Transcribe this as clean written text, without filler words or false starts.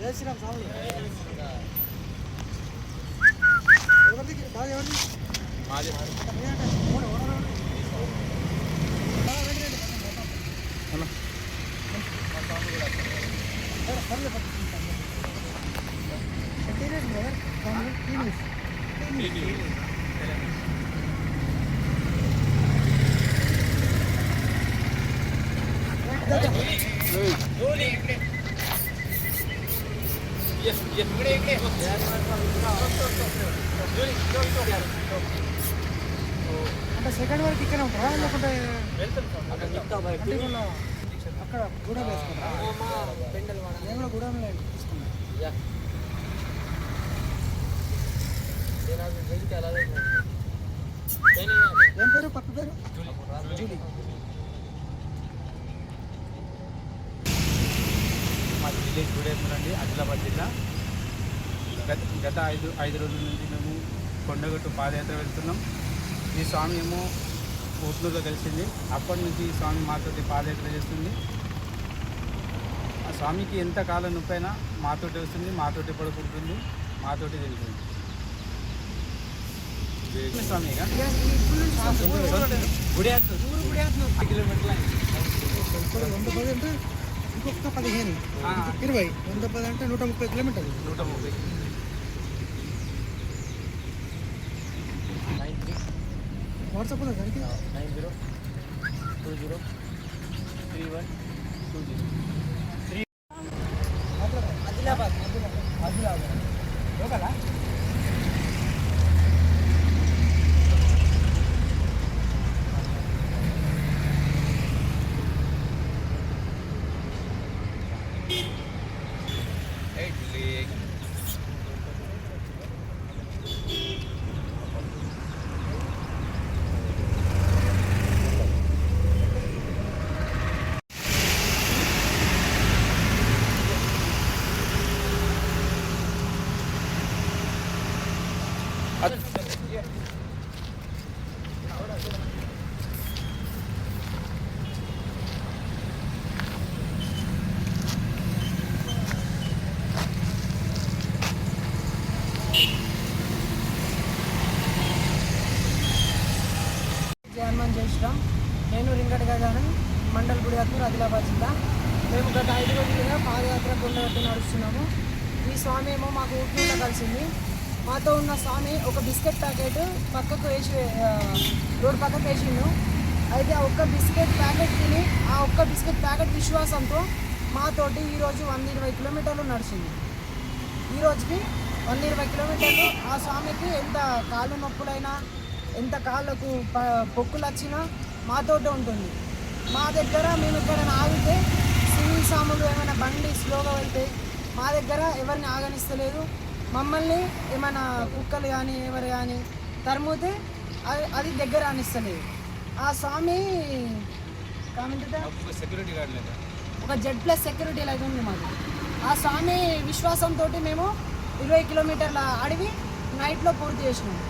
జై శ్రీరామ్ స్వామి అంటే సెకండ్ వరకు ఇక్కడ ఉంటారా లేకుంటే అక్కడ గూడెం వేసుకుంటా నేను కూడా గూడెం తీసుకున్నాను. ఏం పేరు పక్క పేరు? జూలీ. మాది విలేజ్ గూడెం అండి, ఆదిలాబాద్ జిల్లా. గత ఐదు రోజుల నుంచి మేము కొండగట్టు పాదయాత్ర వెళ్తున్నాం. ఈ స్వామి ఏమో ఊట్లూరులో కలిసింది. అప్పటి నుంచి ఈ స్వామి మాతోటి పాదయాత్ర చేస్తుంది. ఆ స్వామికి ఎంత కాలం నొప్పైనా మాతోటి వస్తుంది, మాతోటి పడుకుంటుంది, మాతోటి వెళ్తుంది. స్వామి ఇంకొక 15 20 110 అంటే 130 కిలోమీటర్లు. 130. వాట్సాప్ ఉందా దానికి? 90203120. ఆదిలాబాద్ లోకలా? హనుమాన్ జై శ్రీరామ్. నేను రింగట్ గజానన్, మండల్ గుడియాత్మూర్, ఆదిలాబాద్ జిల్లా. మేము గత 5 రోజులుగా పాదయాత్ర కొండగట్టు నడుస్తున్నాము. ఈ స్వామి ఏమో మాకు ఊట్లూరులో కలిసింది. మాతో ఉన్న స్వామి ఒక బిస్కెట్ ప్యాకెట్ పక్కకు వేసి రోడ్డు పక్కకు వేసిండు. అయితే ఆ ఒక్క బిస్కెట్ ప్యాకెట్ తిని ఆ ఒక్క బిస్కెట్ ప్యాకెట్ విశ్వాసంతో మాతోటి ఈరోజు 120 కిలోమీటర్లు నడిచింది. ఈరోజుకి 120 కిలోమీటర్లు. ఆ స్వామికి ఎంత కాళ్ళు నొప్పులైనా, ఎంత కాళ్ళకు పొక్కులు వచ్చినా మాతోటే ఉంటుంది. మా దగ్గర మేము ఎక్కడైనా ఆగితే సివిల్ సాములు ఏమైనా బండి స్లోగా వెళ్తే మా దగ్గర ఎవరిని ఆగనిస్తలేదు. మమ్మల్ని ఏమైనా కుక్కలు కానీ ఎవరు కానీ తరుముతే అది దగ్గర అనిస్తలేదు. ఆ స్వామి ఒక Z+ సెక్యూరిటీ లాగా ఉంది మాకు. ఆ స్వామి విశ్వాసంతో మేము 20 కిలోమీటర్ల అడవి నైట్లో పూర్తి చేసినాము.